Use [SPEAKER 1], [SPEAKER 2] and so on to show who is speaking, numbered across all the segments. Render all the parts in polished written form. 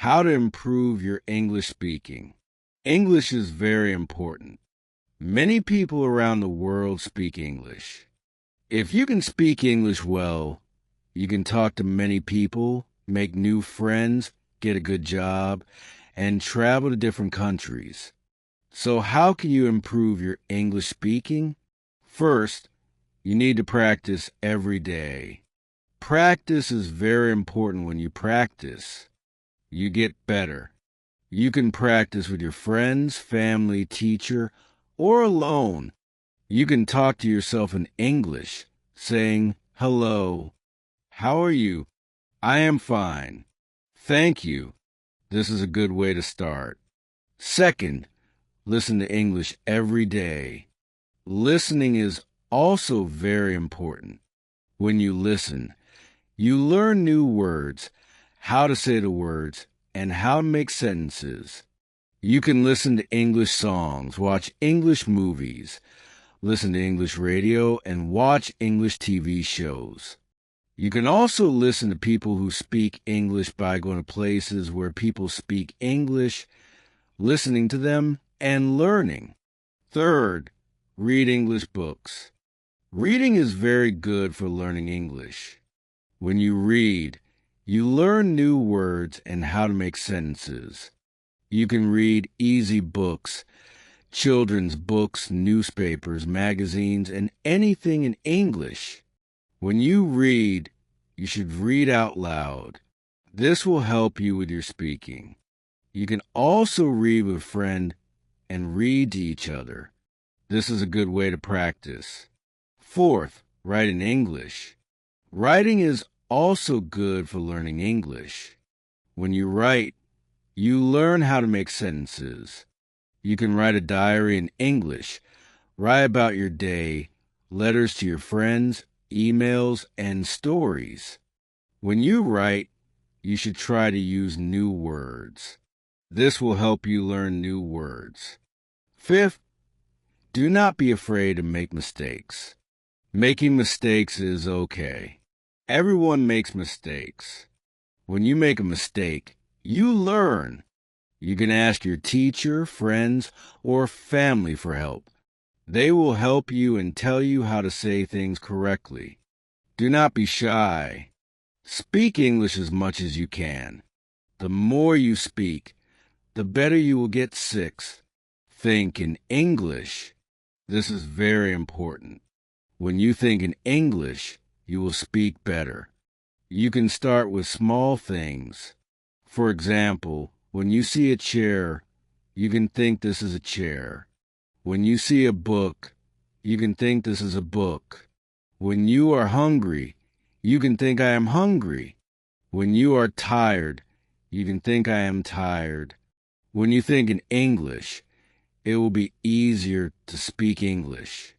[SPEAKER 1] How to improve your English speaking. English is very important. Many people around the world speak English. If you can speak English well, you can talk to many people, make new friends, get a good job, and travel to different countries. So how can you improve your English speaking? First, you need to practice every day. Practice is very important. When you practice, you get better. You can practice with your friends, family, teacher, or alone. You can talk to yourself in English, saying, "Hello. How are you? I am fine. Thank you." This is a good way to start. Second, listen to English every day. Listening is also very important. When you listen, you learn new words, how to say the words, and how to make sentences. You can listen to English songs, watch English movies, listen to English radio, and watch English TV shows. You can also listen to people who speak English by going to places where people speak English, listening to them, and learning. Third, read English books. Reading is very good for learning English. When you read, you learn new words and how to make sentences. You can read easy books, children's books, newspapers, magazines, and anything in English. When you read, you should read out loud. This will help you with your speaking. You can also read with a friend and read to each other. This is a good way to practice. Fourth, write in English. Writing is also good for learning English. When you write, you learn how to make sentences. You can write a diary in English, write about your day, letters to your friends, emails, and stories. When you write, you should try to use new words. This will help you learn new words. Fifth, do not be afraid to make mistakes. Making mistakes is okay. Everyone makes mistakes. When you make a mistake, you learn. You can ask your teacher, friends, or family for help. They will help you and tell you how to say things correctly. Do not be shy. Speak English as much as you can. The more you speak, the better you will get. Sixth, think in English. This is very important. When you think in English, you will speak better. You can start with small things. For example, when you see a chair, you can think this is a chair. When you see a book, you can think this is a book. When you are hungry, you can think I am hungry. When you are tired, you can think I am tired. When you think in English, it will be easier to speak English.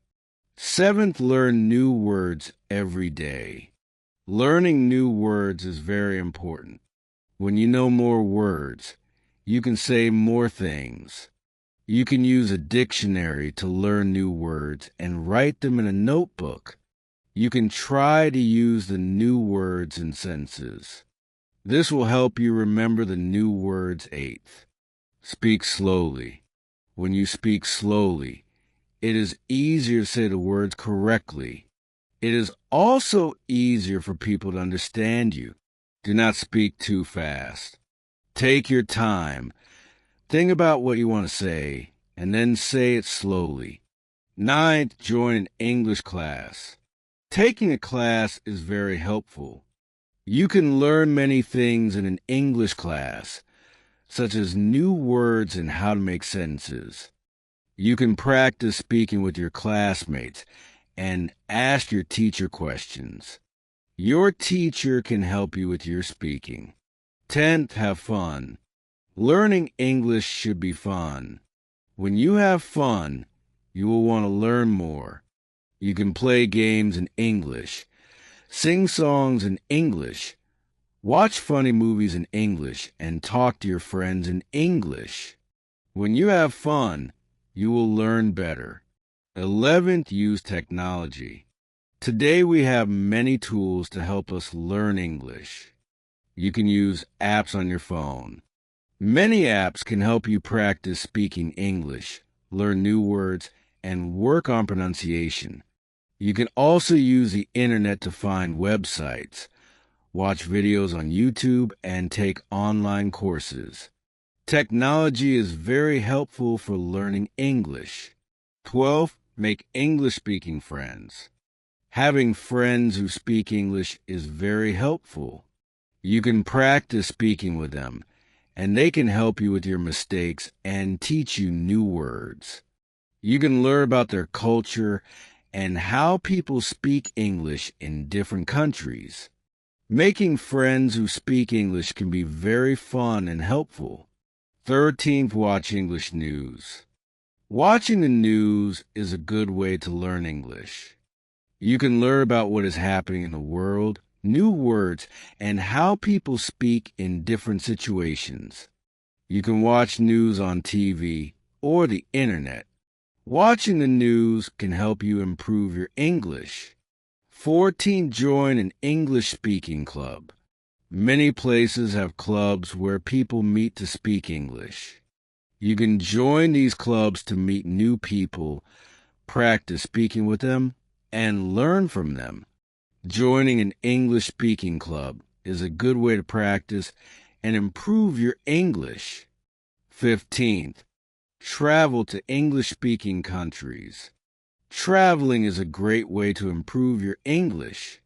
[SPEAKER 1] Seventh, learn new words every day. Learning new words is very important. When you know more words, you can say more things. You can use a dictionary to learn new words and write them in a notebook. You can try to use the new words in sentences. This will help you remember the new words. Eighth, speak slowly. When you speak slowly, it is easier to say the words correctly. It is also easier for people to understand you. Do not speak too fast. Take your time. Think about what you want to say, and then say it slowly. Ninth, join an English class. Taking a class is very helpful. You can learn many things in an English class, such as new words and how to make sentences. You can practice speaking with your classmates and ask your teacher questions. Your teacher can help you with your speaking. 10th, have fun. Learning English should be fun. When you have fun, you will want to learn more. You can play games in English, sing songs in English, watch funny movies in English, and talk to your friends in English. When you have fun, you will learn better. 11th, use technology. Today we have many tools to help us learn English. You can use apps on your phone. Many apps can help you practice speaking English, learn new words, and work on pronunciation. You can also use the internet to find websites, watch videos on YouTube, and take online courses. Technology is very helpful for learning English. 12. Make English-speaking friends. Having friends who speak English is very helpful. You can practice speaking with them, and they can help you with your mistakes and teach you new words. You can learn about their culture and how people speak English in different countries. Making friends who speak English can be very fun and helpful. 13th, watch English news. Watching the news is a good way to learn English. You can learn about what is happening in the world, new words, and how people speak in different situations. You can watch news on TV or the internet. Watching the news can help you improve your English. 14. Join an English-speaking club. Many places have clubs where people meet to speak English. You can join these clubs to meet new people, practice speaking with them, and learn from them. Joining an English-speaking club is a good way to practice and improve your English. 15th, travel to English-speaking countries. Traveling is a great way to improve your English.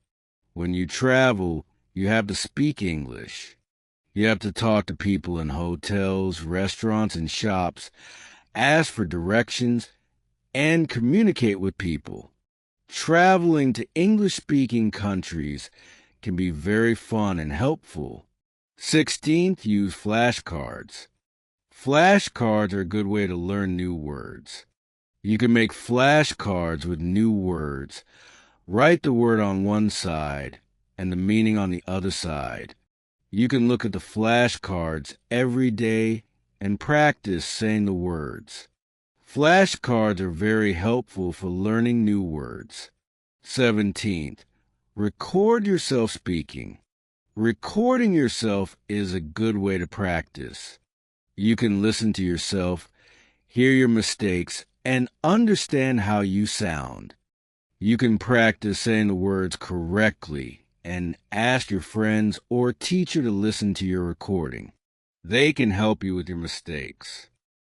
[SPEAKER 1] When you travel, you have to speak English. You have to talk to people in hotels, restaurants, and shops, ask for directions, and communicate with people. Traveling to English-speaking countries can be very fun and helpful. 16th, use flashcards. Flashcards are a good way to learn new words. You can make flashcards with new words. Write the word on one side and the meaning on the other side. You can look at the flashcards every day and practice saying the words. Flashcards are very helpful for learning new words. 17th, record yourself speaking. Recording yourself is a good way to practice. You can listen to yourself, hear your mistakes, and understand how you sound. You can practice saying the words correctly and ask your friends or teacher to listen to your recording. They can help you with your mistakes.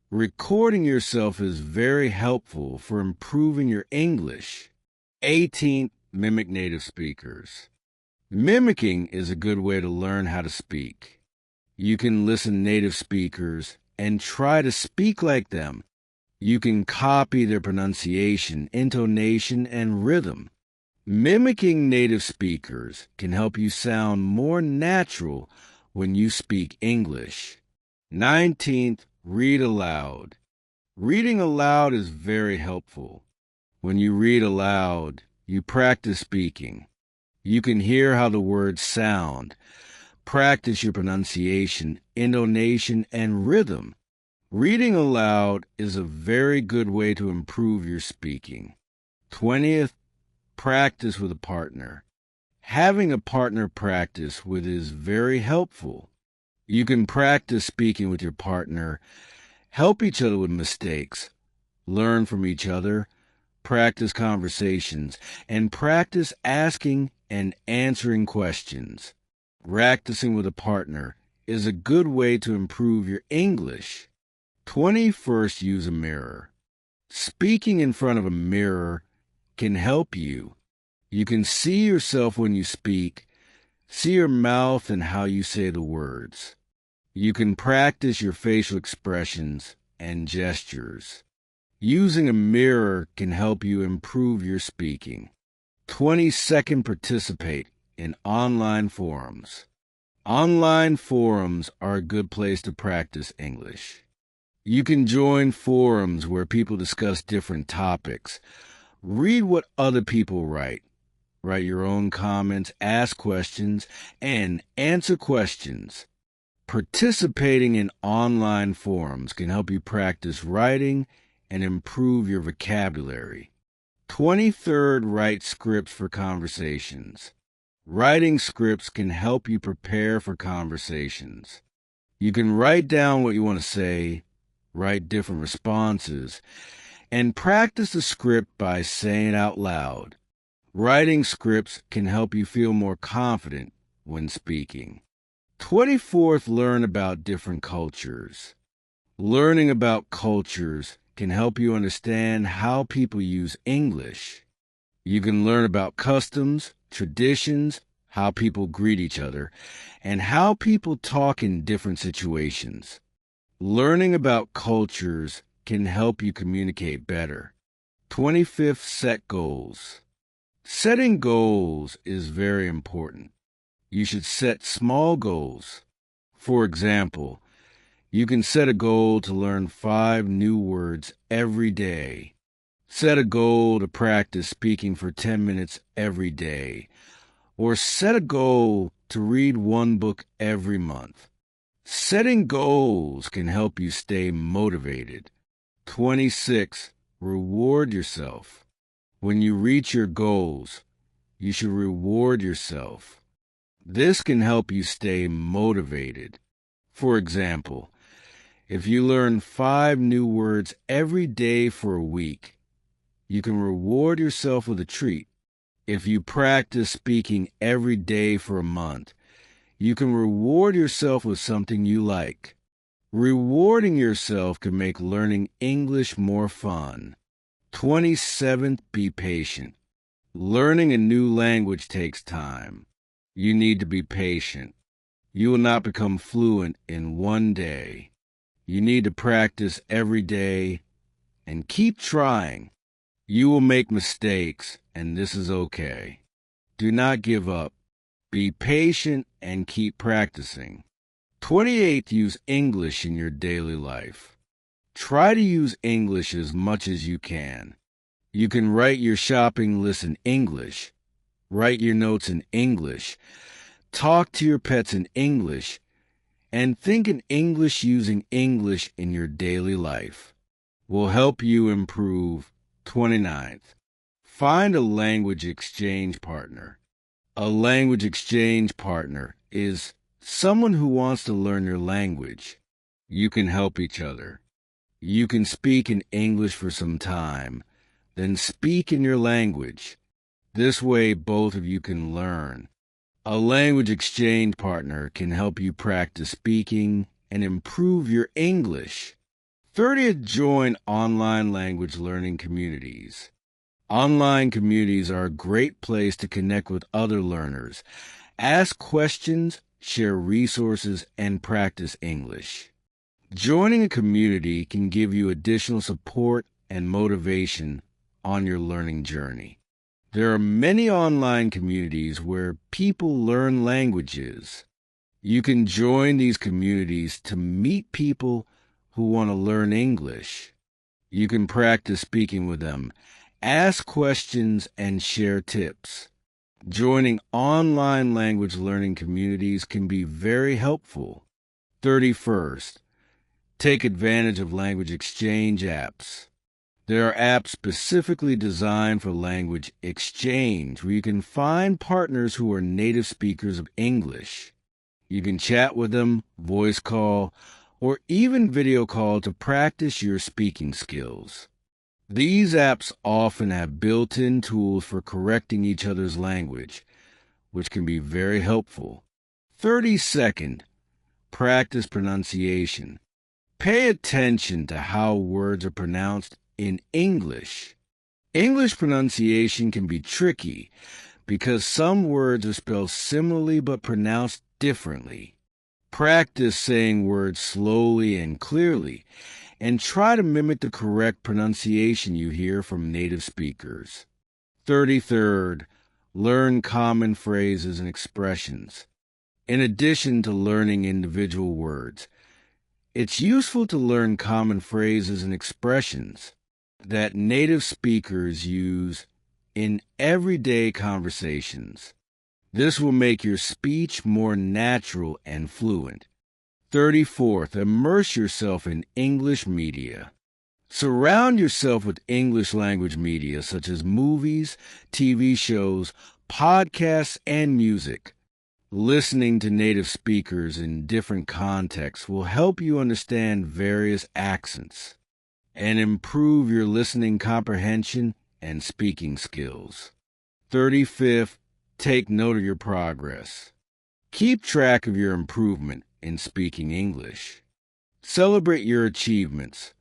[SPEAKER 1] Recording yourself is very helpful for improving your English. 18th, mimic native speakers. Mimicking is a good way to learn how to speak. You can listen to native speakers and try to speak like them. You can copy their pronunciation, intonation, and rhythm. Mimicking native speakers can help you sound more natural when you speak English. 19th, read aloud. Reading aloud is very helpful. When you read aloud, you practice speaking. You can hear how the words sound, practice your pronunciation, intonation, and rhythm. Reading aloud is a very good way to improve your speaking. 20th, practice with a partner. Having a partner practice with is very helpful. You can practice speaking with your partner, help each other with mistakes, learn from each other, practice conversations, and practice asking and answering questions. Practicing with a partner is a good way to improve your English. 21st, use a mirror. Speaking in front of a mirror can help you. You can see yourself when you speak, see your mouth and how you say the words. You can practice your facial expressions and gestures. Using a mirror can help you improve your speaking. 22nd, participate in online forums. Online forums are a good place to practice English. You can join forums where people discuss different topics. Read what other people write. Write your own comments, ask questions, and answer questions. Participating in online forums can help you practice writing and improve your vocabulary. 23rd, write scripts for conversations. Writing scripts can help you prepare for conversations. You can write down what you want to say, write different responses, and practice the script by saying it out loud. Writing scripts can help you feel more confident when speaking. 24th, learn about different cultures. Learning about cultures can help you understand how people use English. You can learn about customs, traditions, how people greet each other, and how people talk in different situations. Learning about cultures can help you communicate better. 25th, set goals. Setting goals is very important. You should set small goals. For example, you can set a goal to learn 5 new words every day. Set a goal to practice speaking for 10 minutes every day. Or set a goal to read 1 book every month. Setting goals can help you stay motivated. 26. Reward yourself. When you reach your goals, you should reward yourself. This can help you stay motivated. For example, if you learn 5 new words every day for a week, you can reward yourself with a treat. If you practice speaking every day for a month, you can reward yourself with something you like. Rewarding yourself can make learning English more fun. 27th, be patient. Learning a new language takes time. You need to be patient. You will not become fluent in one day. You need to practice every day and keep trying. You will make mistakes, and this is okay. Do not give up. Be patient and keep practicing. 28th, use English in your daily life. Try to use English as much as you can. You can write your shopping list in English, write your notes in English, talk to your pets in English, and think in English. Using English in your daily life will help you improve. 29th, find a language exchange partner. A language exchange partner is someone who wants to learn your language. You can help each other. You can speak in English for some time, then speak in your language. This way, both of you can learn. A language exchange partner can help you practice speaking and improve your English. 30th, join online language learning communities. Online communities are a great place to connect with other learners, ask questions, share resources, and practice English. Joining a community can give you additional support and motivation on your learning journey. There are many online communities where people learn languages. You can join these communities to meet people who want to learn English. You can practice speaking with them, ask questions, and share tips. Joining online language learning communities can be very helpful. 31st, take advantage of language exchange apps. There are apps specifically designed for language exchange where you can find partners who are native speakers of English. You can chat with them, voice call, or even video call to practice your speaking skills. These apps often have built-in tools for correcting each other's language, which can be very helpful. 32nd, practice pronunciation. Pay attention to how words are pronounced in English. English pronunciation can be tricky because some words are spelled similarly but pronounced differently. Practice saying words slowly and clearly, and try to mimic the correct pronunciation you hear from native speakers. 33rd, learn common phrases and expressions. In addition to learning individual words, it's useful to learn common phrases and expressions that native speakers use in everyday conversations. This will make your speech more natural and fluent. 34th, immerse yourself in English media. Surround yourself with English language media such as movies, TV shows, podcasts, and music. Listening to native speakers in different contexts will help you understand various accents and improve your listening comprehension and speaking skills. 35th, take note of your progress. Keep track of your improvement in speaking English. Celebrate your achievements,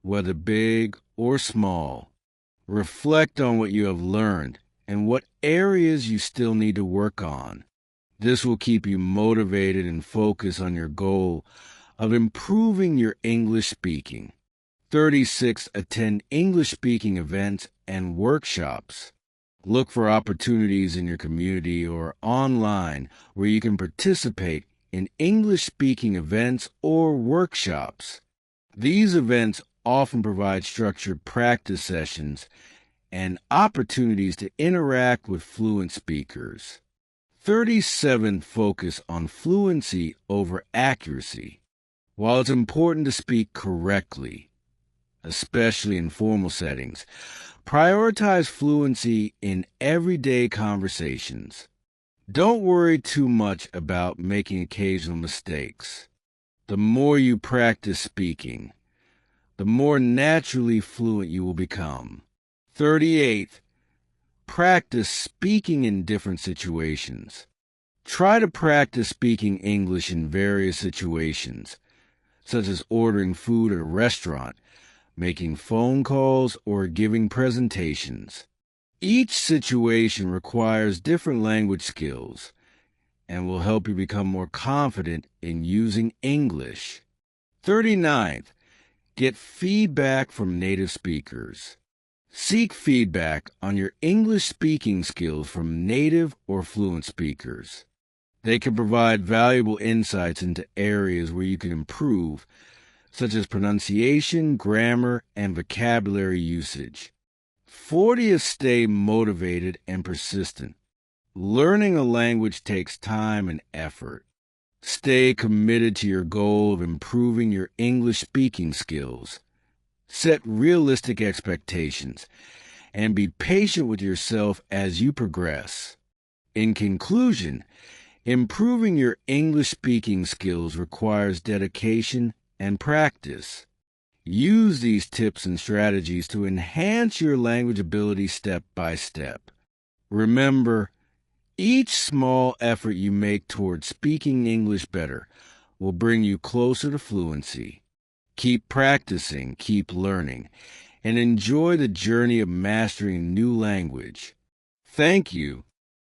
[SPEAKER 1] whether big or small. Reflect on what you have learned and what areas you still need to work on. This will keep you motivated and focused on your goal of improving your English speaking. 36. Attend English speaking events and workshops. Look for opportunities in your community or online where you can participate in English speaking events or workshops. These events often provide structured practice sessions and opportunities to interact with fluent speakers. 37. Focus on fluency over accuracy. While it's important to speak correctly, especially in formal settings, prioritize fluency in everyday conversations. Don't worry too much about making occasional mistakes. The more you practice speaking, the more naturally fluent you will become. 38. Practice speaking in different situations. Try to practice speaking English in various situations, such as ordering food at a restaurant, making phone calls, or giving presentations. Each situation requires different language skills and will help you become more confident in using English. 39. Get feedback from native speakers. Seek feedback on your English speaking skills from native or fluent speakers. They can provide valuable insights into areas where you can improve, such as pronunciation, grammar, and vocabulary usage. 40. Stay motivated and persistent. Learning a language takes time and effort. Stay committed to your goal of improving your English speaking skills. Set realistic expectations and be patient with yourself as you progress. In conclusion, improving your English speaking skills requires dedication and practice. Use these tips and strategies to enhance your language ability step by step. Remember, each small effort you make toward speaking English better will bring you closer to fluency. Keep practicing, keep learning, and enjoy the journey of mastering a new language. Thank you